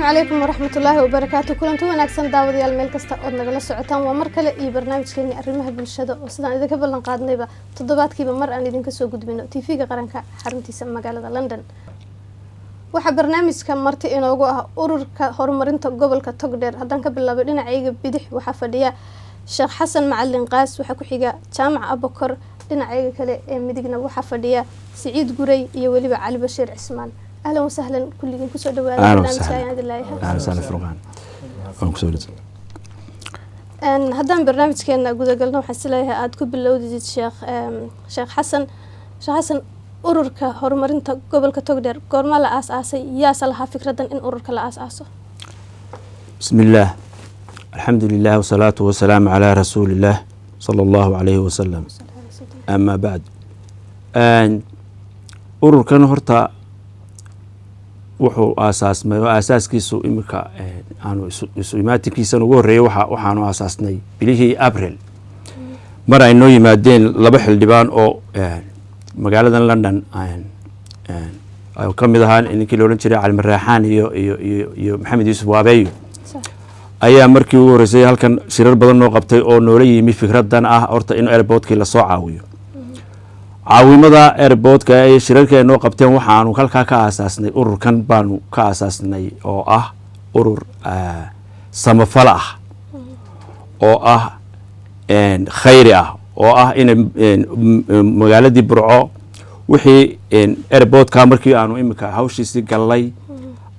عليكم ورحمة الله وبركاته. كلنا وناكسن داودي الميل كستا أودنا جلس سعتان ومركلة برنامج كيني أرمها بالشدة وصدق إذا قبل نقادنا بقى تضبط كي بمر أنا دين كسو قد منه تيفيق قرنك حرمتي سما قالة لندن waxa barnaamijka marti inoogu ah ururka horumarinta gobolka Togdheer hadan ka bilaabo dhinacayga bidix waxa fadhiya Sheekh Xasan Macallin Qaas waxa ku xiga Jaamac Abakar dhinacayga kale ee midigna waxa fadhiya Saciid Guray iyo waliba Cali Bashiir Cismaan ahlan wa sahlan kulligiin ku soo dhawaada barnaamijka ayaan ilaahay ahlan sahlan furqaan aan ku soo dhawaada hadan barnaamijkeena guud galno waxa sileeyahay aad ku bilowdid Sheekh Xasan ururka horumarinta gobolka Togdheer goorma la aasaasay yaa salaha fikradan in ururka la aasaso bismillaah alxamdulillaah wasalaatu wasalaamu calaa rasuulillaah sallallahu alayhi wasallam amma ba'd ururkan horta wuxuu aasaasmay aasaaskiisu imika aanu isu imaatinkiisa ugu horeeyay waxaanu aasaasnay bilihii April mar ay noo yimaadeen laba xildhibaan oo magaalada London ay ka mid ahaan inkii loo jiray Cali Maraaxaan iyo Maxamed Yuusuf Waabeeyo ayaa markii uu horeysay halkan shirar badan noo qabtay oo noola yimi fikradan ah horta in airportkii la soo caawiyo caawimada airportka ay shirarkii noo qabteen waxaanu halka ka aasaasnay ururkan baanu ka aasaasnay oo ah urur samafal ah oo ah khayri ah oo ah in magaaladii Burco wixii airportka markii aanu imika hawshiisi galay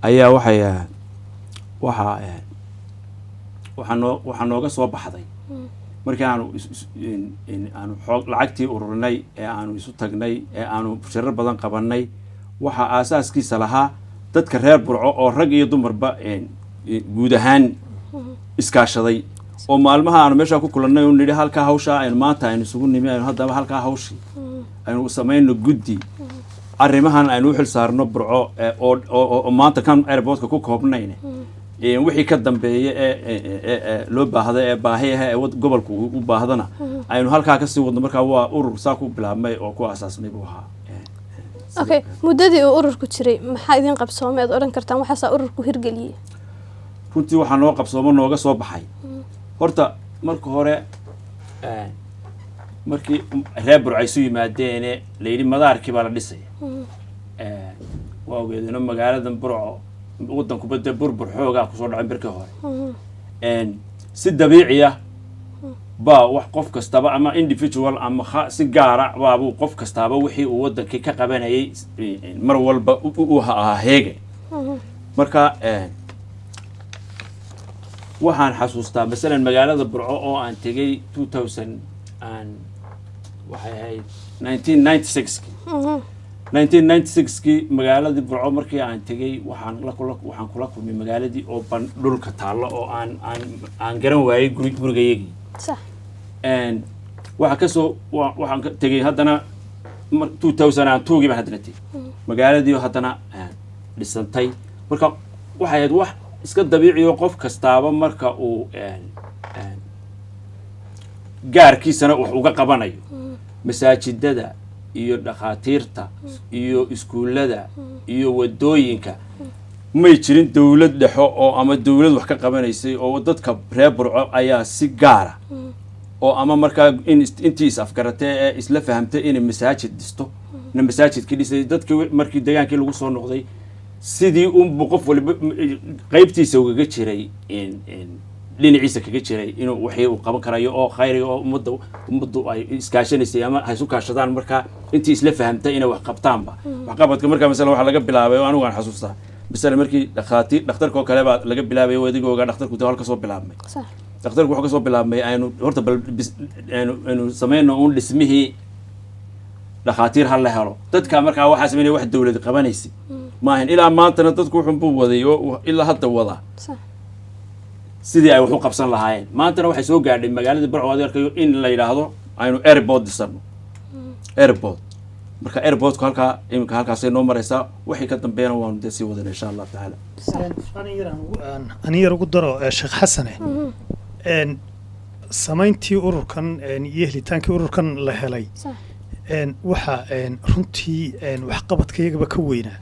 ayaa waxa nooga soo baxday markii aanu xoog lacagtii ururinay ee aanu isu tagnay ee aanu shirar badan qabanay waxa aasaaskiisa lahaa dadka reer Burco oo rag iyo dumarba guud ahaan iskaashaday oo maalmaha aan meesha ku kulanay oo nidhi halka hawsha ay maanta aynu isugu nimay hadaba halka hawshi aynu sameeyno guddi arrimahan aynu xil saarno Burco oo maanta kan airportka ku koobnayna wixii ka dambeeyay ee loo baahday ee baahiyaha ee gobolku u baahdana aynu halka ka sii wadno marka waa urur saa ku bilaabmay oo ku aasaasmay buu ahaa okay muddadii uu ururku jiray maxaa idin qabsoomay aad oran kartaan waxa saa ururku hirgeliyay runtii waxa noo qabsoomo nooga soo baxay horta marka hore markii reer Burco ay soo yimaadeen leeyli madaarkii baa la dhisay waa weedano magaalada Burco wadanku bada burbur xoogaa ku soo dhacay markii hore si dabiici ah baa wax qof kastaba ama individual ama si gaar ah baa qof kastaba wixii uu wadankii ka qabanayay mar walba uu heege marka waxaan xasuustaa mesela magaalada Burco oo aan tagay 1996 magaaladii Burco markii aan tagay waxaan kula kulmay magaaladii oo dhulka taalo oo aan garan waayay gurigayagii sax waxa ka soo waxaan tagay haddana 2002 baan haddana tagay magaaladii haddana dhisantay marka waxay ahayd wax iska dabiici oo qof kastaaba marka uu gaarkiisana wax uga qabanayo masaajidada iyo dhaqaatiirta iyo iskuulada iyo wadooyinka may jirin dawlad dhaxo oo ama dawlad wax ka qabanaysay oo dadka reer Burco ayaa si gaar oo ama marka intii afgaratay ee isla fahamtay in masaajid dhisto in masaajidkii dhisay dadka markii deegaankii lagu soo noqday sidii qof waliba qaybtiisa uga jiray dhinaciisa kaga jiray inuu wixii uu qaban karayo oo khayri oo ummaddu ay iskaashanaysa ama ay isu kaashadaan marka intii isla fahamtay inay wax qabtaanba wax qabadka marka mesela waxa laga bilaabay anigu aan xasuustaa mesela markii dhakhtarka kale baa laga bilaabay wadigooga dhakhtarku halka soo bilaabmay sax dhakhtarku waxa ka soo bilaabmay aynu horta bal aynu sameeyno un dhismihii dhaqaatiir hal la helo dadka marka waxa sameeyay wax dawlad qabanaysi maahan ilaa maantana dadku wuxuu waday oo ilaa hadda wada sax sidii ay wax u qabsan lahaayeen maantana waxay soo gaadhay magaalada Burco adeerkayo in la yiraahdo aynu airport dhisano airport marka airportku halkaas ay noo maraysaa wixii ka dambeeyana waanu sii wadana insha Allah taala ani yar ugu daro Sheekh Xasan samayntii ururkan iyo helitaankii ururkan la helay waxa runtii wax qabadkayagaba ka weynaa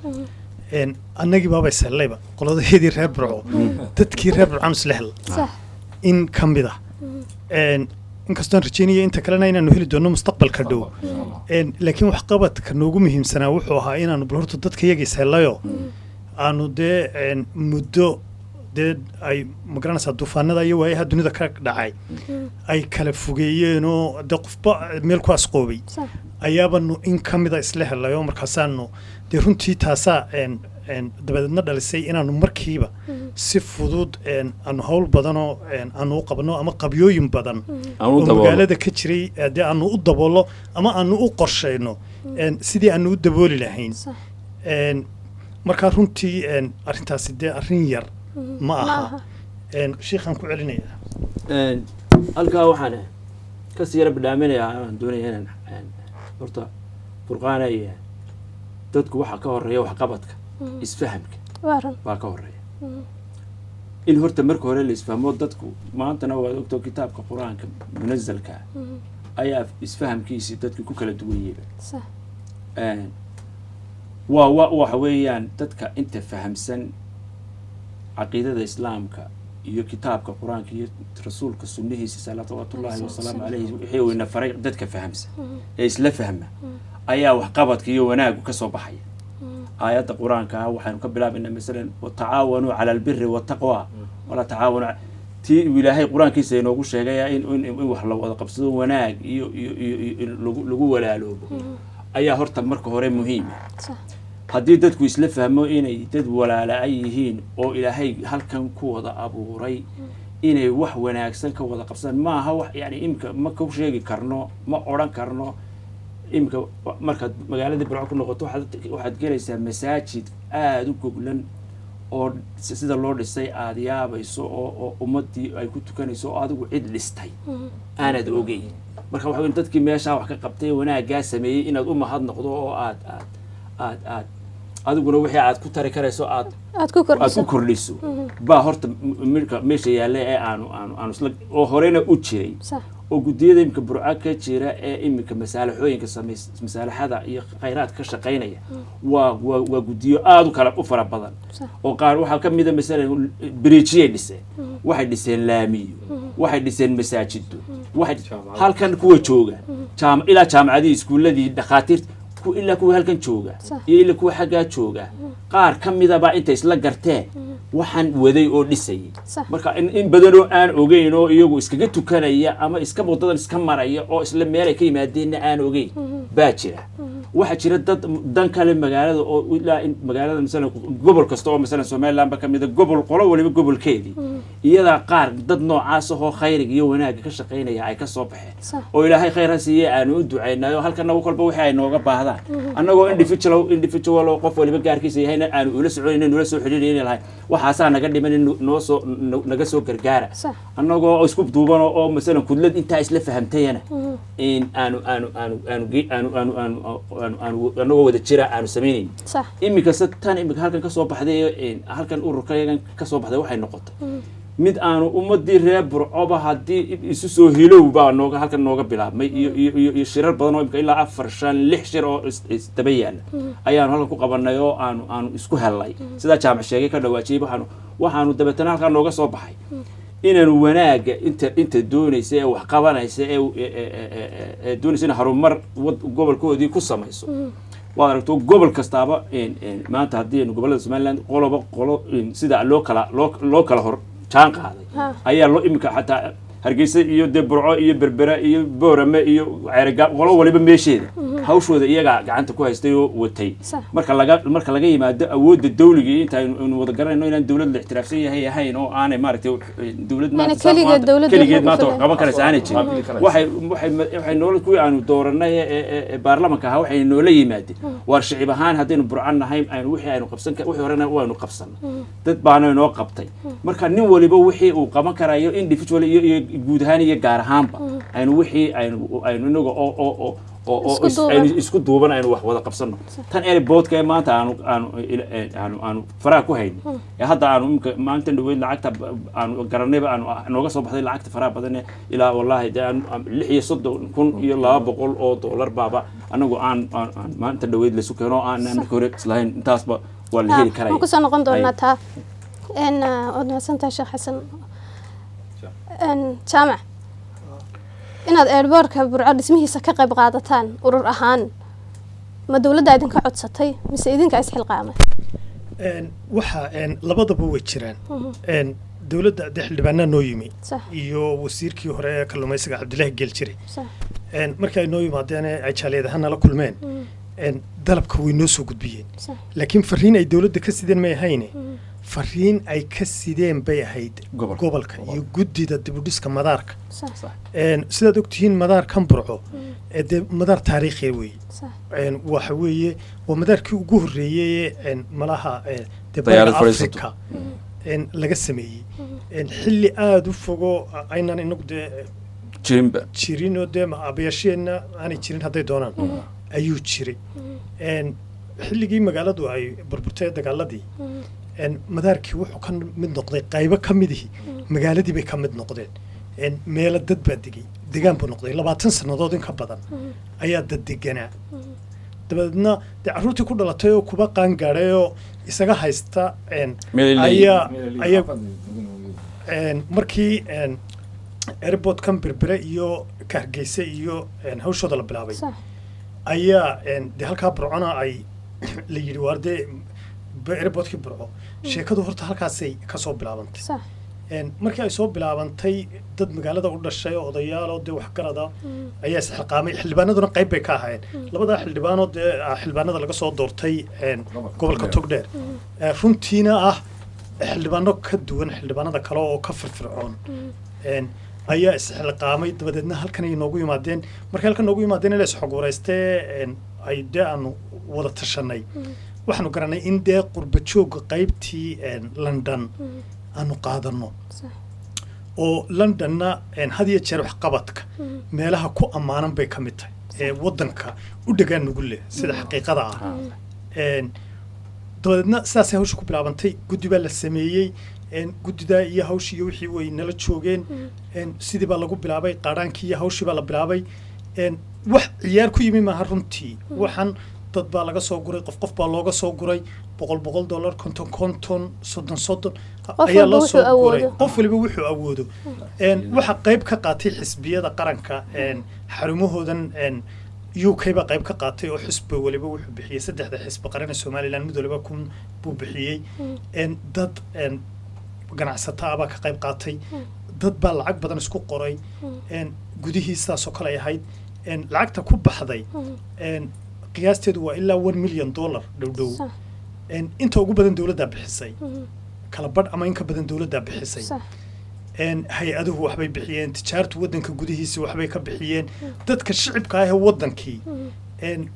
annagii baaba isellayba qoladaheedii reer burco dadkii reer burcaan isla hel صح in ka mid ah inkastoon rajeynaya inta kalena inaanu heli doonno mustaqbalka dhow laakiin waxqabadka noogu muhiimsanaa wuxuu ahaa inaanu bal horta dadka iyaga ishellayo aanu dee muddo dee ay magaranaysaa duufaanada iyo waayaha dunida ka dhacay ay kala fogeeyeenoo dee qofba meel ku asqoobay صح ayaabanu in ka mida isla helayo markaasaanu dee runtii taasaa dabadeedna dhalisay inaanu markiiba si fudud aanu hawl badanoo aanu u qabno ama qabyooyin badan oo magaalada ka jiray dee aanu u daboolo ama aanu u qorshayno sidii aanu u dabooli lahayn صح markaa runtii arrintaasi dee arrin yar ma aha sheikhaan ku celinaya halkaa waxaan kasii yara bidhaaminayaa aan doonaya inaan horta furqaanaya dadku waxaa ka horeeya waxqabadka isfahamka وارن baa ka horeeya in horta marka hore la isfahmo dadku maantana waad ogtoo kitaabka qur-aanka munazalka ayaa isfahamkiisii dadkii ku kala duwayeyba صح waxa weeyaan dadka inta fahamsan caqiidada islaamka iyo kitaabka qur-aanka iyo rasuulka sunnihiisa salawaatullaahi wasalaamu calayhi wixii uu ina faray dadka fahamsan ee isla fahma ayaa waxqabadka iyo wanaagu ka soo baxaya aayadda qur-aanka waxaanu ka bilaabaynaa masalan watacaawanuu cala albiri wataqwa wala tacaawanu tii ilaahay qur-aankiisa inoogu sheegaya in wax la wada qabsado wanaag iyo lagu walaaloobo ayaa horta marka hore muhiima صح haddii dadku isla fahmo inay dad walaala ay yihiin oo ilaahay halkan ku wada abuuray inay wax wanaagsan ka wada qabsadaan ma aha wax yani imka ma ku sheegi karno ma odhan karno imka markaad magaaladii burco ku noqoto waxaad gelaysaa masaajid aada u goglan oo sida loo dhisay aada yaabayso oo ummadii ay ku tukanayso oo adigu cid dhistay aanad ogeyn marka waxa weyn dadkii meeshaa wax ka qabtay wanaaggaa sameeyey inaad u mahad noqdo oo aad adiguna wixii aad ku tari karayso aad ku kordhiso baa horta meesha yaalla ee aanu isla oo horena u jiray صح oo guddiyada imika burca ka jira ee imika masaalaxooyinka masaalaxada iyo khayraadka ka shaqaynaya waa guddiyo aada u kala u fara badan oo qaar waxaa ka mida masalan biriijiyay dhiseen waxay dhiseen laamiyo waxay dhiseen masaajido halkan kuwa jooga ilaa jaamacadii iskuuladii dhakhaatiirta ilaa kuwa halkan jooga iyo ilaa kuwa xaggaa jooga qaar ka midaba intay isla garteen waxaan waday oo dhisayay marka in badanoo aan ogeyn oo iyagu iskaga tukanaya ama iska wadadan iska maraya oo isla meelay ka yimaadeenna aan ogeyn baa jira waxaa jira dad dan kale magaalada oo ilaa in magaalada masalan gobol kasta oo masalan Somaliland ba ka mid ah gobol qolo waliba gobolkeedii iyada qaar dad noocaas oo khayriga iyo wanaagga ka shaqeynaya ay ka soo baxeen oo ilaahay khayr ha siiye aanu u duceynayo halkana walba wixii ay nooga baahdaan annagoo individual oo qof waliba gaarkiisa yahayna aanu ula soconayno ula soo xiriirayna lahayn waxaasaa naga dhiman in naga soo gargaara annagoo isku duuban oo masalan kudlad intaa isla fahamtayna in aanu anagoo wada jira aanu samaynayn imika tan imika halkan ka soo baxday halkan ururkayagan ka soo baxday waxay noqotay mid aanu ummadii reer burcoba haddii isu soo hilow baa halkan nooga bilaabmay iyo shirar badan oo imika ilaa 4 5 6 shir oo isdaba yaala ayaanu halkan ku qabanay oo aanu isku helnay sida jaamac sheegay ka dhawaajiyay waxaanu dabeetana halkan nooga soo baxay inaanu wanaaga inta doonaysa ee wax qabanaysa ee doonaysa in harumar gobolkoodii ku samayso waad aragto gobol kastaaba maanta haddii gobolada Somaliland qolo sida loo kala hor jaan qaaday ayaa loo imika xataa hargeysa iyo burco iyo berbera iyo boorame iyo ceeriga qolo waliba meesheeda hawshooda iyaga gacanta ku haystay oo watay marka laga yimaado awoodda dawliga inta aynu wada garanayno inaan dawlad la ixtiraafsan yahay oo aanay maaragtay dawlad kaligeed maanta qaban karaysa aanay jirin waxay noola kuwii aanu dooranay ee baarlamaanka ahaa waxay noola yimaadeen waar shicib ahaan haddaynu burcan nahay wixii aynu qabsan wixii horena waynu qabsanay dad baana inoo qabtay marka nin waliba wixii uu qaban karayo individual iyo guud ahaan iyo gaar ahaanba aynu wixii aynu inaga oo isku duuban aynu wax wada qabsano tan airportka maanta aanu faraha ku haynin hadda aanu maanta dhaweyd lacagta aanu garanayba aanu nooga soo baxday lacagta faraha badan ilaa wallahi 6,200 oo dollar baaba anagu aan maanta dhaweyd la sukeeno aan markii hore islahayn intaasba waa la heli karaya waan kusoo noqon doonaa taa waad mahadsantahay sheekh xasan jaamac inaad airboortka burco dhismihiisa ka qayb qaadataan urur ahaan ma dowladda idinka codsatay mise idinka isxilqaamay waxa labadaba way jiraan dowladda xildhibaanaa noo yimi iyo wasiirkii hore ee kalluumaysiga cabdilaahi geeljire markii ay noo yimaadeen ay jaaliyad ahaan nala kulmeen dalabka way noo soo gudbiyeen laakiin fariin ay dowladda ka sideen may ahayne fariin ay ka sideen bay ahayd gobolka iyo guddida dibudhiska madaarka sidaad ogtihiin madaarkan burco dee madaar taariikhi weeye waxa weeye waa madaarkii ugu horreeyey malaha dee bariga afrika laga sameeyey xilli aada u fogo aynan inagu dee jirinoo dee abayasheenna aanay jirin hadday doonaan ayuu jiray xilligii magaaladu ay burburtay dagaaladii madaarkii wuxuu ka mid noqday qaybo ka midihii magaaladii bay ka mid noqdeen meelo dad baa degay degaan buu noqday 20 sannadood in ka badan ayaa dad deganaa dabeedna dee carruurtii ku dhalatay oo kuba qaan gaadhay oo isaga haysta ayaa markii airportkan berbere iyo kaargeysa iyo hawshooda la bilaabay ayaa dee halkaa burcona ay la yidhi waar dee airportkii burco sheekadu horta halkaasay ka soo bilaabantay markii ay soo bilaabantay dad magaalada u dhashay oo odayaal oo dee waxgarada ayaa isxilqaamay xildhibaanaduna qayb bay ka ahaayeen labadaa xildhibaanoo dee xildhibaanada laga soo doortay gobolka togdheer runtiina ah xildhibaano ka duwan xildhibaanada kale oo ka firfircoon ayaa isxilqaamay dabadeedna halkan ay noogu yimaadeen markay halkan noogu yimaadeen inay isxog wareystee ay dee aanu wada tashanay waxaanu garanay in dee qurba joogga qaybtii london aanu qaadano oo londonna had iyo jeer waxqabadka meelaha ku ammaanan bay ka mid tahay ee waddanka u dhagaan nugu leh sida xaqiiqada ah dabadeedna sidaasay hawsha ku bilaabantay guddi baa la sameeyey guddidaa iyo hawshii iyo wixii way nala joogeen sidii baa lagu bilaabay qaadhaankii iyo hawshii baa la bilaabay wax ciyaar ku yimi maaha runtii waxaan dad baa laga soo guray qof baa looga soo guray $100 konton soddon ayaa loo soo guray qof waliba wuxuu awoodo waxa qayb ka qaatay xisbiyada qaranka xarumahoodan UK baa qayb ka qaatay oo xisbi waliba wuxuu bixiyay 3 xisbi qaran ee Soomaaliland mid waliba kun buu bixiyay dad ganacsataa baa ka qayb qaatay dad baa lacag badan isku qoray gudihiisaas oo kale ahayd lacagta ku baxday qiyaasteedu waa ilaa $1 million dhow inta ugu badan dawladda bixisay kala badh ama in ka badan dawladda bixisay hay-aduhu waxbay bixiyeen tijaartu waddanka gudihiisa waxbay ka bixiyeen dadka shicibka ah ee waddankii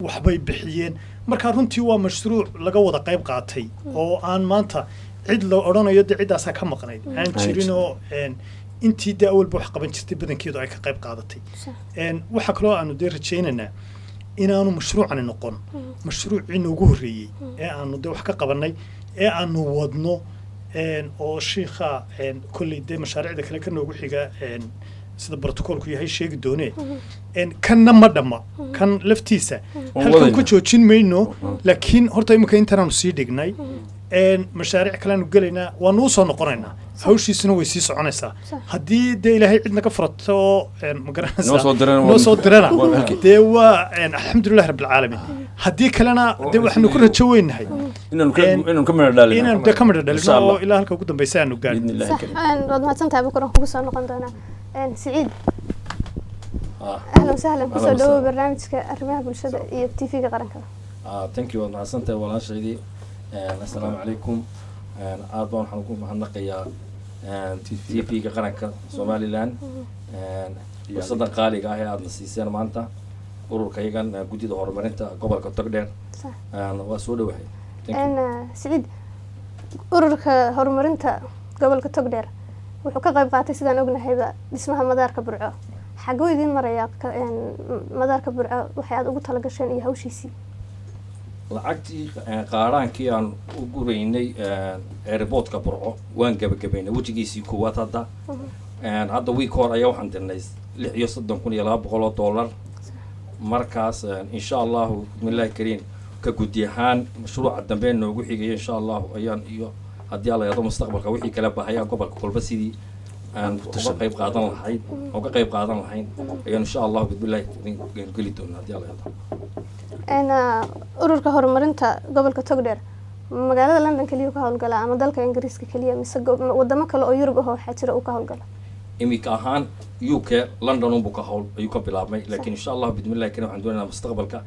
waxbay bixiyeen marka runtii waa mashruuc laga wada qayb qaatay oo aan maanta cid la odhanayo dee ciddaasaa ka maqnayd aan jirin oo intii dee awalba wax qaban jirtay badankeedu ay ka qayb qaadatay waxaa kaloo aanu dee rajaynaynaa inaanu mashruucani noqon mashruucii noogu horreeyey ee aanu dee wax ka qabannay ee aanu wadno oo shiikha kolley dee mashaariicda kale ka noogu xiga sida brotocoolku yahay sheegi doonee kanna ma dhamma kan laftiisa halkan ku joojin mayno laakiin horta imika intanaanu sii dhignay mashaariic kaleanu gelaynaa waanu usoo noqonaynaa hawshiisuna way sii soconaysaa haddii dee ilaahay cid naga furato oo noo soo dirana dee waa alxamdulilah rabbilcaalamiin haddii kalena dee waxaanu ku rajo weynahay inaanu dee ka midho dhalino oo ilaa halka ugu dambeysa aanu gaadhin waad mahadsantahay bukar waan kugu soo noqon doonaa سعيد أهلا وسهلا كسر دو برنامج كأرمها بالشدة تيفي قرنك thank you والله سنتي والله شيدي السلام عليكم أربعة حنكون هنقيا تيفي قرنك سومالي لان وصدق قالي قاهي عاد نسيسين مانتا ورور كيغان جديد هرمانتا قبل كتقدر وسود وحي أنا سعيد ورور هرمانتا قبل كتقدر wuxuu ka qayb qaatay sidaan ognahayba dhismaha madaarka burco xagoo idin maraya madaarka burco waxay aad ugu tala gasheen iyo hawshiisii lacagtii qaaraankii aan u gureynay airportka burco waan gabagabeynay wajigiisii koowaad hadda week hore ayaa waxaan dirnay $36,200 markaas insha allahu bismillaahi kariim ka gudi ahaan mashruuca dambe noogu xigaya insha allah ayaan iyo haddii alla yado mustaqbalka wixii kala bahaya gobolka kolba sidii aan uga qayb qaadan lahayn ayaan insha allah bismillaah geli doonaa haddii alla yado ururka horumarinta gobolka Togdheer magaalada London kaliya ka howlgala ama dalka Ingiriiska kaliya mise wadamo kale oo Yurub ah waxaa jira uu ka howlgala imika ahaan UK London uu ka howl ayuu ka bilaabmay laakiin insha Allah bismillaah kana waxaan doonaynaa mustaqbalka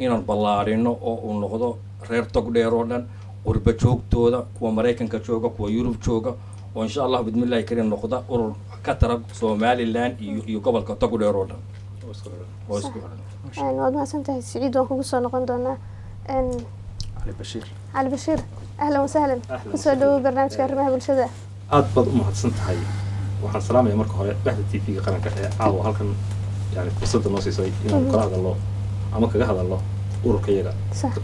inaan ballaarino oo uu noqdo reer Togdheer oo dhan urba joogtooda kuwa Mareykanka jooga kuwa Yurub jooga oo insha Allah bismillaah kana noqda urur ka tarab Somaliland iyo gobolka Togdheer oo dhan oo isku xiran waad mahadsantahay Siciid waan kugu soo noqon doonaa علي بشير أهلا وسهلا كسر دو برنامج كرمها بالشدة أضبط محدثنتهاي waxaan salaamaya marka hore bahda TV-ga qaranka ee caawa halkan yani fursada noo siisay inaan kala hadalno ama kaga hadalno ururkayaga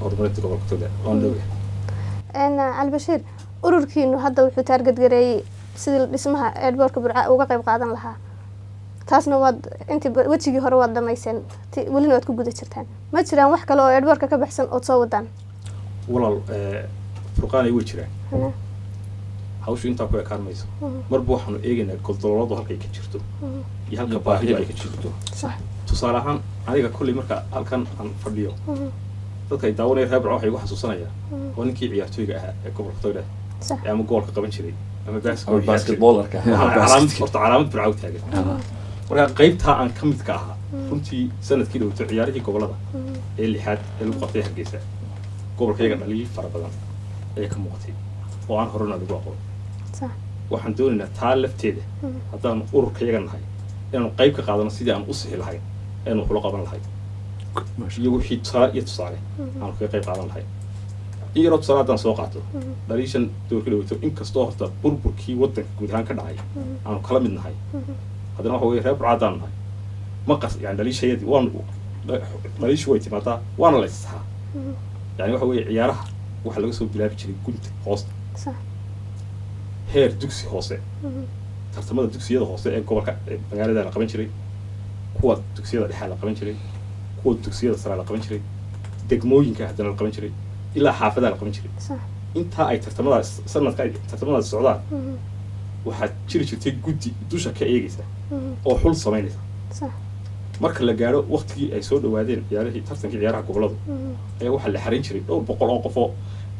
horumarinta gobolka Togdheer oo أنا علي بشير ururkiinu hadda wuxuu taarget gareeyay sidii dhismaha airportka Burco uga qayb qaadan lahaa taasna waad intii wajigii hore waad dhamaysan walina waad ku guda jirtaan ma jiraan wax kale oo airportka ka baxsan oo soo wadaan walaal furqaanay way jiraan hawshu intaa ku ekaan mayso marba waxaanu eegaynaa goldololadu halkay ka jirto iyo halka baahidu ay ka jirto tusaale ahaan aniga kulli marka halkan aan fadhiyo dadka ay daawanaya reer Burco waxay igu xasuusanayaan oo ninkii ciyaartooyga ahaa ee gobolka Togdheer ama goolka qaban jiray ama basketballerka calaamad Burco taagan marka qaybta aan ka mid ka ahaa runtii sanadkii dhawto ciyaarihii gobolada ee lixaad ee lagu qabtay Hargeysa gobolkayga dhaliil fara badan ay ka muuqatay oo aan horena lagu aqoon waxaan doonaynaa taa lafteeda haddaan ururkayaga nahay inaan qayb ka qaadano sidii aan u sixi lahayn inaan kula qaban lahayn iyo wixii tusaale aan kaga qayb qaadan lahayn iyo tusaale haddaan soo qaato dhaliishan doorka dhawto inkastoo horta burburkii waddanka guud ahaan ka dhacay aanu kala mid nahay haddana waxa weeye reer Burco haddaan nahay maqas yani dhaliishayadii dhaliishu way timaadaa waana la isaxaa يعني waxa weeye ciyaaraha waxa laga soo bilaabi jiray gunta hoosta heer dugsi hoose tartamada dugsiyada hoose ee gobolka magaalada la qaban jiray kuwa dugsiyada dhexe la qaban jiray kuwa dugsiyada sare la qaban jiray degmooyinka hadana la qaban jiray ilaa xaafadaha la qaban jiray inta ay tartamada sanadka ay tartamada socdaan waxa jiri jirtay guddi dusha ka eegaysa oo xul sameynaysa marka la gaaro waqtigii ay soo dhawaadeen ciyaarihii tartankii ciyaaraha gobolada ayaa waxa la xarin jiray 200 oo qof oo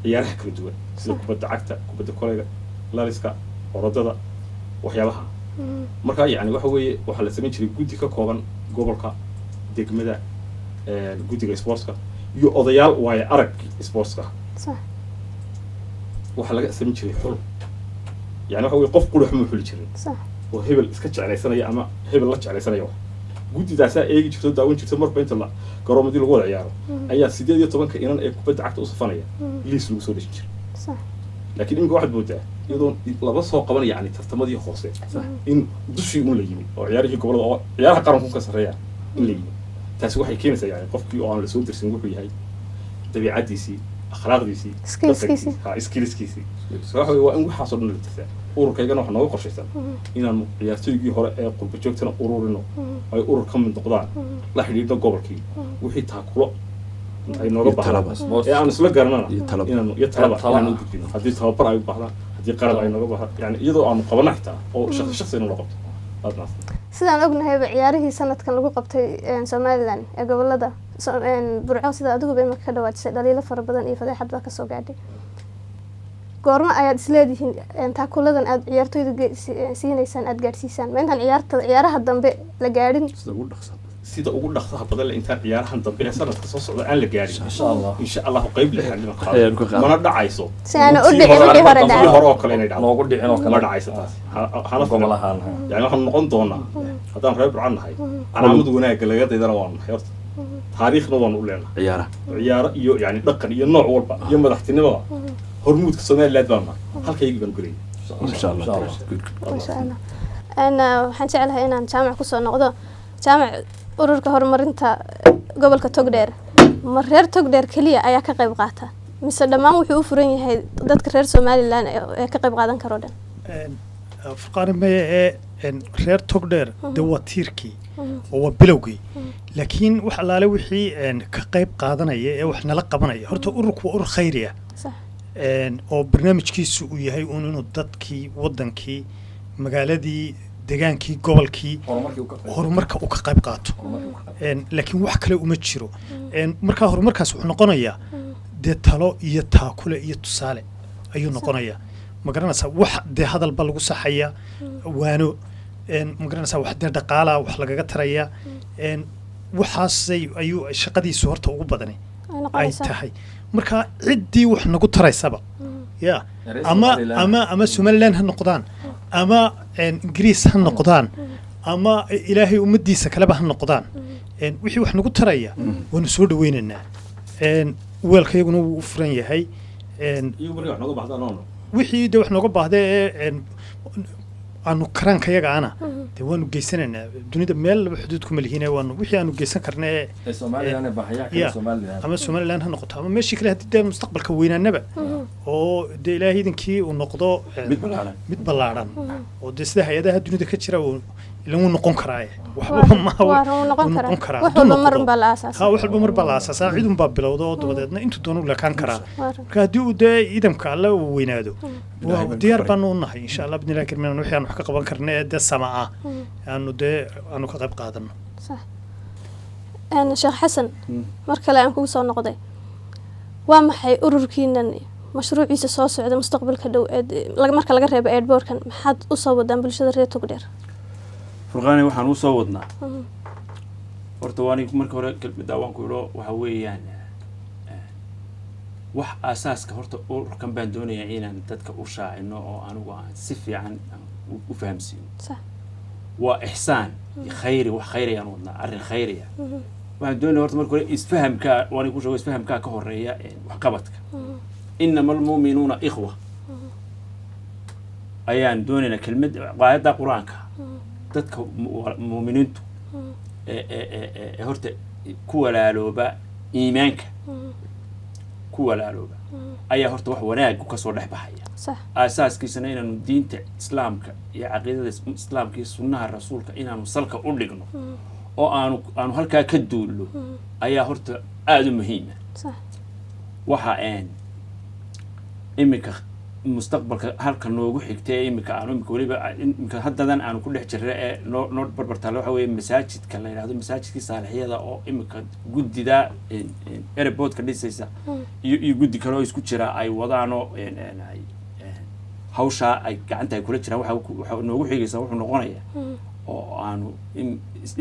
ciyaaraha kala duwan sida kubadda cagta kubadda kolayga laliska orodada waxyaabaha marka yani waxa weeye waxa la sameyn jiray guddi ka kooban gobolka degmada guddiga sportska iyo odayaal way arag sportska waxa laga sameyn jiray xul yani waxa weeye qof qurux ma xuli jirin oo hebel iska jeclaysanaya ama hebel la jeclaysanaya guddidaasa eegi jirto daawan jirto marba inta la garoomadii lagu wada ciyaaro ayaa 18 inan ee kubadda cagta u safanaya liis lagu soo dhashin jiray laakiin imika waxaad moodaa iyadoo laba soo qaban yani tartamadii hoose in dushii un la yimi oo ciyaarihii gobolada oo ciyaaraha qaranku ka sareeya in la yimi taasi waxay keenaysaa yani qofkii oo aan la soo dirsin wuxuu yahay dabiicadiisii akhlaaqdiisii skillskiisii waxa waa in waxaas oo dhan la tirtaa ururkaygana waxa nooga qorshaysan inaan ciyaartooygii hore ee qurba joogtana ururino ay urur ka mid noqdaan la xidhiidhno gobolkii wixii taakulo ay nooga baahdaan ee aan isla garanana inaan iyo talaba inaan u gudbino haddii tababar ay u baahdaan haddii qalab ay nooga baahdaan yani iyadoo aanu qabana xitaa oo shakhsi inuu la qabto aadnaas sidaan ognahayba ciyaarihii sanadkan lagu qabtay Somaliland ee gobolada Burco sida adigu bay marka ka dhawaajisay dhaliilo fara badan iyo fadeexad baa ka soo gaadhay goorma ayaad isleedihiin taakuladan aad ciyaartooyda siinaysaan aad gaarsiisaan ma intaan ciyaaraha dambe la gaadhin sida ugu dhaqsaha badan la intaan ciyaarahan dambe ee sanadka soo socda aan la gaarin insha Allah qayb la xalin qaadan mana dhacayso saana u dhicin wixii hore dhacay hore oo kale inay dhacdo noogu dhicin oo kale ma dhacayso taas hana gobolahaan yani waxaan noqon doonaa haddaan reer Burco nahay calaamad wanaag laga daydana waan horta taariikhna waan u leenahay ciyaaro iyo yani dhaqan iyo nooc walba iyo madaxtinimada hormuudka Soomaaliland baan halkayga baan galay insha Allah ana waxaan jeclahay inaan jaamac ku soo noqdo jaamac ururka horumarinta gobolka Togdheer ma reer Togdheer kaliya ayaa ka qayb qaata mise dhammaan wuxuu u furan yahay dadka reer Somaliland ee ka qayb qaadan karo dhan faqaani ma ee reer Togdheer dawatiirkii oo waa bilowgii laakiin wax allaale wixii ka qayb qaadanaya ee wax nala qabanaya horta ururku waa urur khayri ah صح oo barnaamijkiisu uu yahay inuu dadkii wadankii magaaladii degaankii gobolkii horumarka uu ka qayb qaato laakiin wax kale uma jiro markaa horumarkaas wuxuu noqonayaa dee talo iyo taakule iyo tusaale ayuu noqonayaa ma garanaysaa wax dee hadalba lagu saxayaa waano ma garanaysaa wax dee dhaqaalaa wax lagaga tarayaa waxaasay ayuu shaqadiisu horta ugu badani ay tahay marka ciddii wax nagu taraysaba ya ama somaliland ha noqdaan ama ingiriis ha noqdaan ama ilaahay ummaddiisa kaleba ha noqdaan wixii wax nagu taraya waanu soo dhaweynaynaa weelkayaguna wuu u furan yahay wixii de wax nooga baahda ee aanu karaankayaga ana dee waanu geysanaynaa dunida meel laba xuduud kuma lihiin waanu wixii aanu geysan karna ama somaliland ha noqoto ama meeshii kale haddii dee mustaqbalka weynaanaba oo dee ilaahay idinkii uu noqdo mid ballaadhan oo dee sida hay-adaha dunida ka jira ilan wuu noqon karaa waxba noqon karaa wax walba mar baa la aasaasay wax walba mar baa la aasaasay cidun baa bilowda oo dabadeedna intuu doonu lakaan karaa marka haddii uu dee idamka alle uu weynaado diyaar baanu u nahay insha allah bidnillahi kariim wixii aan wax ka qaban karna ee dee sama ah aanu ka qayb qaadano sheekh xasan mar kale aan kugu soo noqday waa maxay ururkiinan mashruuciisa soo socda mustaqbalka dhow marka laga reebo airbortkan maxaad u soo wadaan bulshada reer togdheer furqaani waxaan u soo wadnaa horta waani marka hore kelmadda waan ku idho waxa weeyaan wax aasaaska horta ururkan baan doonayaa inaan dadka u shaacino oo anigu aan si fiican u fahamsiino waa ixsaan khayri wax khayri ayaan wadnaa arrin khayri ah waxaan doonaya horta marka hore isfahamkaa waani ku sheego isfahamkaa ka horeeya waxqabadka inama almu'minuuna ikhwa ayaan doonaynaa kelmad qaayadda qur-aanka dadka muuminiintu horta ku walaalooba iimaanka ku walaalooba ayaa horta wax wanaagu kasoo dhex baxaya aasaaskiisana inaanu diinta islaamka iyo caqiidada islaamka iyo sunnaha rasuulka inaanu salka u dhigno oo aanu halkaa ka duulno ayaa horta aada u muhiima waxa iminka mustaqbalka halka noogu xigtay iminka aanu iminka waliba iminka haddadan aanu ku dhex jirra ee noo barbartaale waxa weeye masaajidka la yidhahdo masaajidkii saalixyada oo iminka guddida airportka dhisaysa iyo guddi kale oo isku jira ay wadaanoo hawshaa ay gacanta ay kula jiraan waxa noogu xigaysa wuxuu noqonayaa oo aanu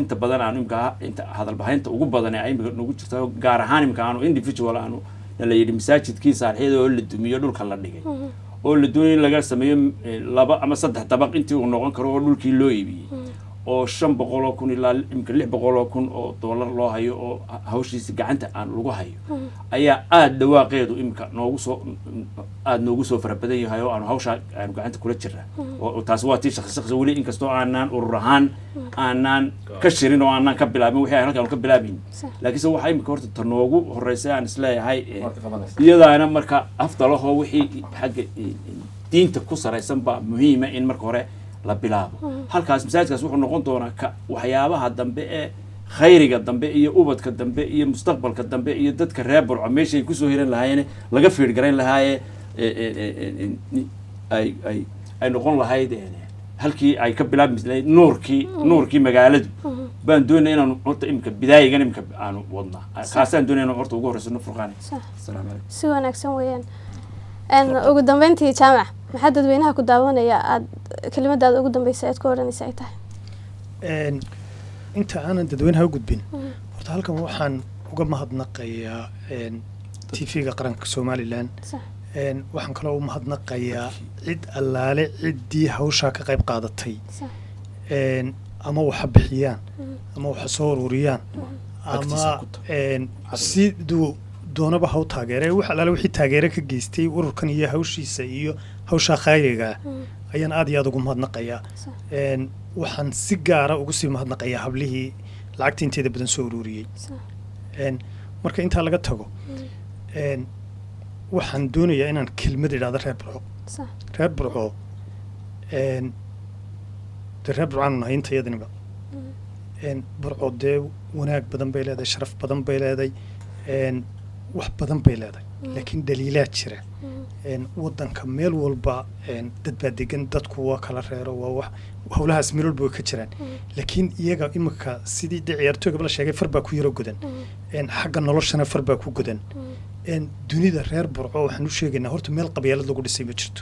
inta badan aanu iminka inta hadalbahaynta ugu badan ee iminka noogu jirta gaar ahaan iminka aanu individual aanu la yidhi masaajidkii saalixyada oo la dumiyo dhulka la dhigay oo la doonay in laga sameeyo 2 ama 3 dabaq intii uu noqon karo oo dhulkii loo iibiyey oo 500 kun ilaa imka 600 kun oo dollar loo hayo oo hawshiisa gacanta aan lagu hayo ayaa aad dhawaaqeedu imka noogu soo farabadan yahay oo aan hawsha aan gacanta kula jirnaa oo taas waa tii shakhsi wali inkastoo aanan urur ahaan aanan ka shirin oo aanan ka bilaabin wixii halkaan ka bilaabin laakiin waxa imka horta tan noogu horeysay aan isleeyahay iyadaana marka afdalaho wixii xagga diinta ku sareysan baa muhiim ah in marka hore la bilaabo halkaas masaajidkaas wuxuu noqon doonaa ka waxyaabaha dambe ee khayriga dambe iyo ubadka dambe iyo mustaqbalka dambe iyo dadka reer burco meeshay ku soo hiran lahaayeen laga fiir garan lahaayeen ay noqon lahayd halkii ay ka bilaabmisay nuurkii magaaladu baan doonay inaan horta imka bidaayigan imka aanu wadnaa kaasaan doonay inaan horta ugu horeysano furqaan assalaamu alaykum si wanaagsan weeyaan ugu dambeyntii jaamac maxaa dadweynaha ku daawanaya aad kelimadaada ugu dambeysay aad ku odhanaysa ay tahay inta aanan dadweynaha u gudbin horta halkan waxaan uga mahadnaqayaa TV-ga qaranka Somaliland waxaan kaloo u mahadnaqayaa cid allaale ciddii hawshaa ka qayb qaadatay ama waxa bixiyaan ama waxa soo ururiyaan ama siduu doonaba ha u taageeray wax allaale wixii taageere ka geystay ururkan iyo hawshiisa iyo hawshaa khayriga ayaan aad iyo aad ugu mahadnaqayaa waxaan si gaara ugu sii mahadnaqayaa hablihii lacagta inteeda badan soo ururiyey marka intaa laga tago waxaan doonayaa inaan kelmad idhaahdo reer burco reer burco aanu nahay intayadaniba burco dee wanaag badan bay leedahay sharaf badan bay leedahay wax badan bay leedahay laakiin dhaliilaad jira waddanka meel walba dad baa degan dadku waa kala reero waa wax howlahaas meel walba way ka jiraan laakiin iyaga imika sidii dee ciyaartooyga la sheegay far baa ku yaro godan xagga noloshana far baa ku godan dunida reer burco waxaan u sheegaynaa horta meel qabyaalad lagu dhisay ma jirto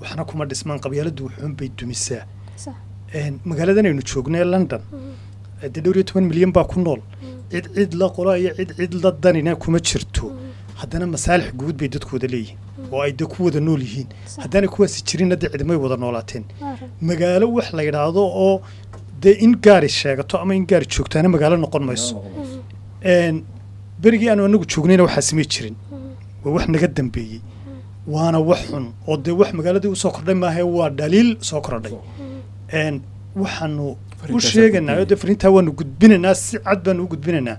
waxna kuma dhismaan qabyaaladdu wuxuun bay dumisaa magaaladan aynu joognay London dee 12 milyan baa ku nool cid la qola iyo cid la danina kuma jirto haddana masaalix guud bay dadkooda leeyihiin oo ay ku wada nool yihiin haddana kuwaasi jirin hadda cidmay wada noolaateen magaalo wax la yiraahdo oo dee in gaari sheegato ama in gaari joogtaana magaalo noqon mayso berigii aanu anagu joognayna waxaa samay jirin waa wax naga dambeeyey waana wax xun oo dee wax magaaladii usoo kordhay maaha waa dhaliil soo kordhay waxaanu u sheegaynaa oo dee fariintaa waanu gudbinaynaa si cad baanu u gudbinaynaa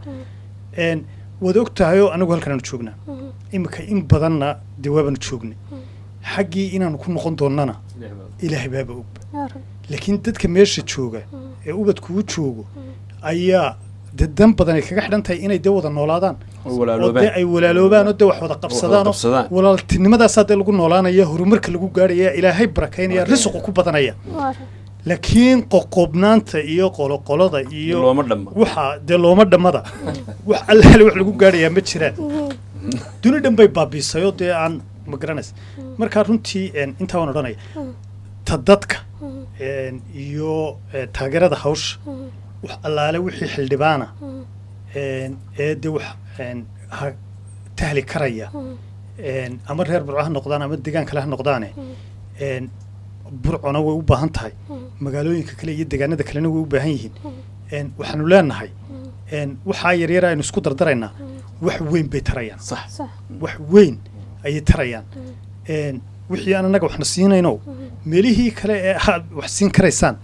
waad og tahay oo anagu halkan aanu joognaa imika in badanna dee waabaanu joognay xaggii inaanu ku noqon doonnana ilaahay baaba og laakiin dadka meesha jooga ee ubadkuu joogo ayaa dee dan badan ay kaga xidhan tahay inay dee wada noolaadaan oo dee ay walaaloobaan oo dee wax wada qabsadaan oo walaaltinimadaasa dee lagu noolaanaya horumarka lagu gaarhaya ilaahay barakaynaya risuqu ku badanaya laakiin qoqobnaanta iyo qoloqolada iyo waxa dee looma dhammada wax allaale wax lagu gaadhayaa ma jiraan duni dhan bay baabiisayoo dee aan ma garanaysa markaa runtii intaa waan odhanaya ta dadka iyo taageerada hawsha wax allaale wixii xildhibaana ee dee wax tahli karaya ama reer burco ha noqdaan ama deegaan kale ha noqdaane burcona way u baahan tahay magaalooyinka kale iyo deegaanada kalena way u baahan yihiin waxaanu leenahay waxaa yaryar aynu isku dardaraynaa wax weyn bay tarayaan wax weyn ayay tarayaan wixii aan annaga waxna siinayno meelihii kale ee aad wax siin karaysaan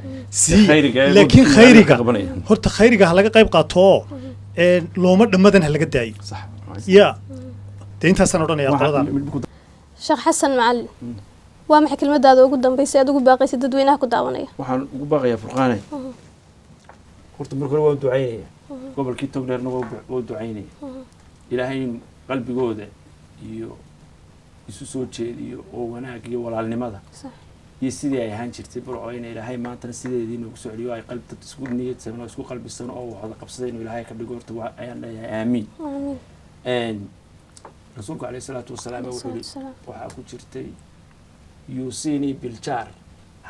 laakiin khayriga horta khayriga ha laga qayb qaato oo looma dhammadan ha laga daayo ya dee intaasaan odhanaya qoladan sheekh xasan macalin waa maxay kelmadaada ugu dambeysay aad ugu baaqaysay dadweynaha ku daawanaya waxaan ugu baaqayaa furqaanay horta marka hore waan ducaynaya gobolkii togdheerna waa ducaynaya ilaahay qalbigooda iyo isu soo jeediyo oo wanaag iyo walaalnimada iyo sidii ay ahaan jirtay burco in ilaahay maantana sideedii noogu soo celiyo ay qalb dad isku niyadsan oo isku qalbisan oo wada qabsadeen inuu ilaahay ka dhigo horta waa ayaan leeyahay aamiin rasuulku calayhi salaatu wasalaam waxaa ku jirtay yuusini biljaar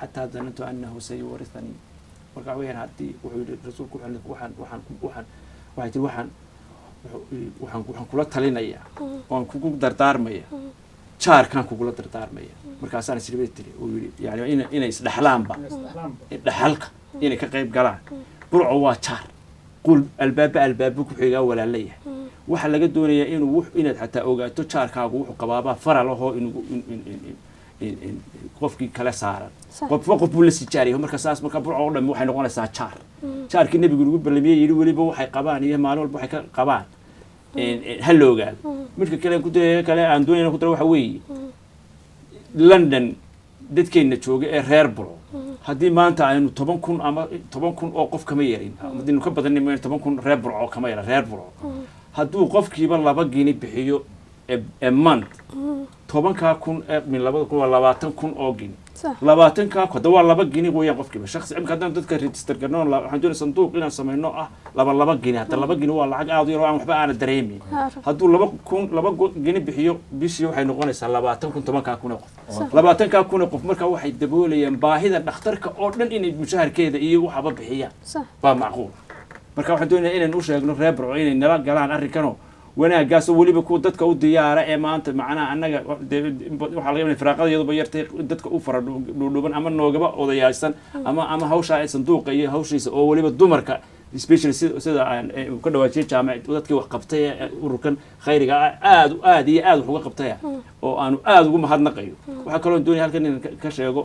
xataa danantu annahu sayuwarithanii marka weyaan haddii wuxuu yidhi rasuulku waxaan kula talinayaa oon kugu dardaarmaya jaarkaan kugula dardaarmaya markaasaan isribay tiri uu yidhi yani inay isdhexlaanba dhexalka inay ka qayb galaan burco waa jaar qul albaaba ku xigaa walaalayahay waxaa laga doonayaa inaad xataa ogaato jaarkaagu wuxuu qabaabaa faral ahoo qofkii kala saaran qof buu la sijaariyo marka saas marka burco oo dhan waxay noqonaysaa jaarkii nabigu lagu ballamiyay yiri waliba waxay qabaan iyo maalin walba waxay ka qabaan hal ogaal midka kale aan doonayna ku daro waxa weeye London dadkeena jooga ee reer burco haddii maanta aynu 10,000 ama 10,000 oo qof kama yeerin hadii ka badan 10,000 reer burco kama yeerin reer burco hadduu qofkiiba 2 gini bixiyo a month 10,000 min 20,000 oo gini 20,000 hadda waa 2 gini weeyaan qofkiiba shakhsi imka haddaan dadka register garno waxaan doonay sanduuq inaan sameeyno ah 2 gini hadda 2 gini waa lacag aad u yar oo aan waxba aan dareemin hadduu 2 gini bixiyo bishii waxay noqonaysaa 20,000 10,000 qof 20,000 qof marka waxay daboolayaan baahida dhakhtarka oo dhan inay mushaharkeeda iyo waxba bixiyaan waa macquul marka waxaan doonayaa inaan u sheegno reer burco inay nala galaan arrinkano wanaagaas waliba ku dadka u diyaara ee maanta macnaha annaga waxa laga yaabaa firaaqadeedu yartay dadka u fara dhuuban ama noogaba odayaysan ama hawsha ay sanduuqa iyo hawshiisa oo waliba dumarka especially sida aan ka dhawaajiyay jaamacad dadkii wax qabtay ururkan khayriga aad iyo aad wax uga qabtay oo aanu aad ugu mahadnaqayo waxa kale oo doonay halkan in ka sheego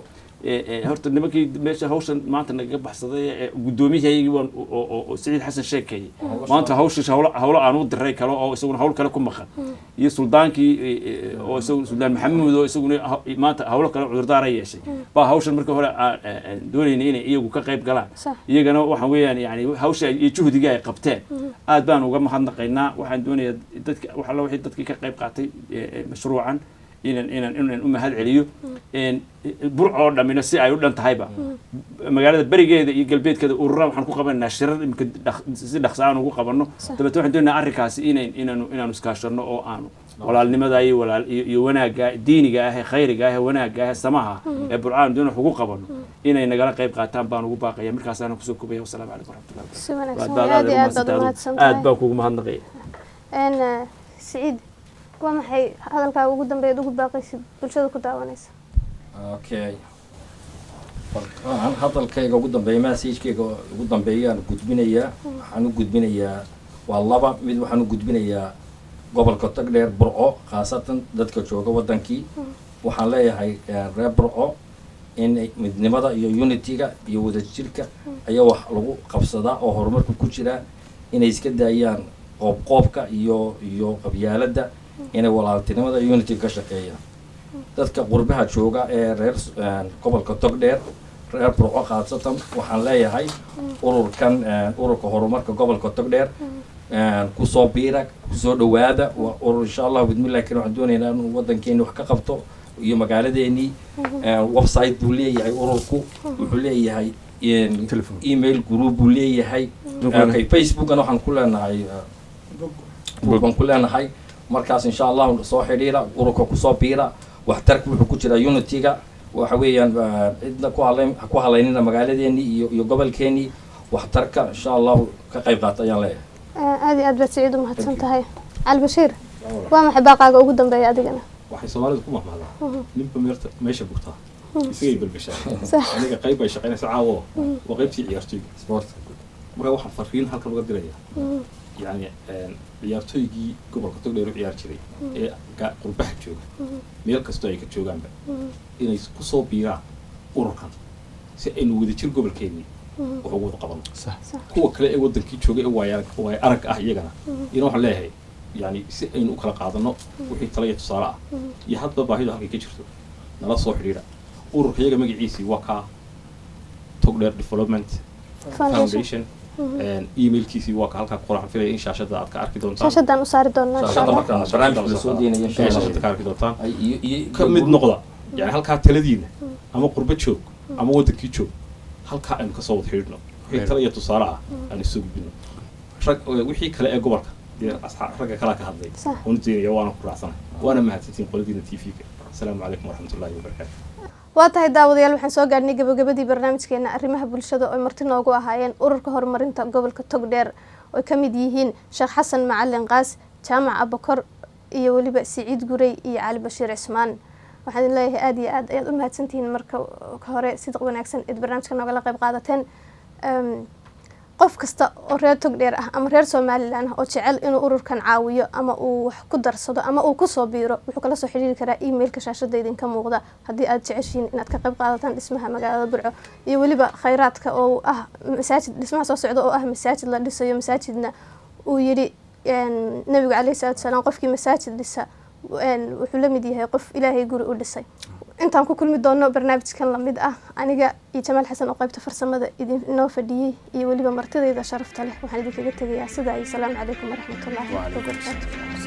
horta nimankii meesha hawshan maanta nagaga baxsaday guddoomiyahayagii waan oo Siciid Xasan sheekeeyey maanta hawshiis hawlo aan u diray kale oo isaguna hawl kale ku maqan iyo suldaankii oo isagu suldaan maxamuud oo isaguna maanta hawlo kale cudurdaar ay yeeshay baa hawshan markii hore doonaynay inay iyagu ka qayb galaan iyagana waxaan weeyaan yani hawsha iyo juhdiga ay qabteen aad baan uga mahadnaqaynaa waxaan doonayaa dadka waxa la wixii dadkii ka qayb qaatay mashruucan inaan u mahad celiyo burco oo dhamina si ay u dhan tahayba magaalada barigeeda iyo galbeedkeeda urura waxaan ku qabanaynaa shirar imika si dhaqso aan ugu qabanno dabeetna waxaan doonaynaa arrinkaasi inaanu iskaashano oo aanu walaalnimada iyo wanaagga diiniga ah ee khayriga ah ee wanaagga ah ee samaha ee burcaan doon wax ugu qabano inay nagala qayb qaataan baan ugu baaqaya markaasaan kusoo kubaya wassalaamu calaykum waraxmatullahi aad baan kugu mahadnaqaya Siciid waa maxay hadalkaaga ugu dambeeya ugu baaqaysid bulshada ku daawanaysa okay hadalkayga ugu dambeeya message-kayga ugu dambeeya aan gudbinayaa waxaan u gudbinayaa waa laba mid waxaan u gudbinayaa gobolka Togdheer Burco khaasatan dadka jooga wadankii waxaan leeyahay reer Burco in midnimada iyo unity-ga iyo wadajirka ayaa wax lagu qabsadaa oo horumarku ku jira inay iska daayaan qoobka iyo qabyaaladda inay walaaltinimada unity ka shaqeeyaan dadka qurbaha jooga ee reer gobolka Togdheer reer Burco khaasatan waxaan leeyahay ururka horumarka gobolka Togdheer kusoo biira kusoo dhawaada urur insha Allah bismillaah kan waxaan doonaynaa inuu wadankeena wax ka qabto iyo magaaladeeni website buu leeyahay ururku wuxuu leeyahay email group buu leeyahay Facebook ana waxaan ku leenahay baan ku leenahay markaas insha Allah soo xiriira ururka kusoo biira waxtarku wuxuu ku jira unity-ga waxa weeyaan cidna ku halaynina magaaladeeni iyo gobolkeeni waxtarka insha Allah ka qayb qaata ayaan leeyahay aad baad Siciid u mahadsan tahay Albashiir waa maxay baaqaaga ugu dambeeya adigana waxay Soomaalidu ku mahmaadaa ninba meesha bugtaa isagay balbashaa aniga qayb ay shaqeynaysaa caawo waa qaybtii ciyaartooyga sport marka waxaan fariin halkan uga dirayaa yani ciyaartooygii gobolka Togdheer u ciyaar jiray ee qurbaha jooga meel kasta ay ka joogaanba inay ku soo biiraan ururkan si aynu wadajir gobolkeennii wax ugu wada qabano kuwa kale ee wadankii joogay ee way arag ah iyagana inuu waxaan leeyahay yani si aynu u kala qaadano wixii tala iyo tusaale ah iyo hadba baahida halkay ka jirto nala soo xidhiidha ururka iyaga magaciisii waa ka Togdheer Development Foundation emailkiisii waa ka halka qoran filay in shaashada aad ka arki doontaan shaashadan u saari doonaa shaashada markaan barnaamijka soo diinay insha Allah shaashada ka arki doontaan ka mid noqda yani halka taladiina ama qurba joog ama wadankii joog halka aynu ka soo wada xidhiidhno wixii tala iyo tusaale ah aan isoo gudbino wixii kale ee gobolka ragga kala ka hadlay oo diinaya waana ku raacsanahay waana mahadsantiin qoladiina TV-ga assalaamu calaykum waraxmatullaahi wabarakaatuh waa tahay daawadayaal waxaan soo gaarnay gabagabadii barnaamijkeena arrimaha bulshada oo marti noogu ahaayeen ururka horumarinta gobolka Togdheer oo ka mid yihiin Sheekh Xasan Macalin Qaas Jaamac Abakar iyo waliba Siciid Gurey iyo Cali Bashiir Cismaan waxaan leeyahay aad iyo aad ayaad u mahadsantihiin marka hore sida wanaagsan ee barnaamijka nooga qayb qaadateen qof kasta oo reer Togdheer ah ama reer Soomaaliland oo jecel inuu ururkan caawiyo ama uu wax ku darsado ama uu ku soo biiro wuxuu kala soo xiriiri karaa emailka shaashada idinka muuqda haddii aad jeceshiin inaad ka qayb qaadataan dhismaha magaalada Burco iyo waliba khayraadka oo ah masaajid dhismaha soo socda oo ah masaajid la dhisayo masaajidna uu yiri nabiga Kaleey salaam qofkii masaajid dhisa wuxuu la mid yahay qof Ilaahay guri u dhisay intaan ku kulmi doono barnaamijkan la mid ah aniga iyo Jamaal Xasan oo qaybta farsamada idin inoo fadhiyay iyo waliba martidayda sharafta leh waxaan idinkaga tagayaa sida ay salaam calaykum waraxmatullaahi wabarakaatuh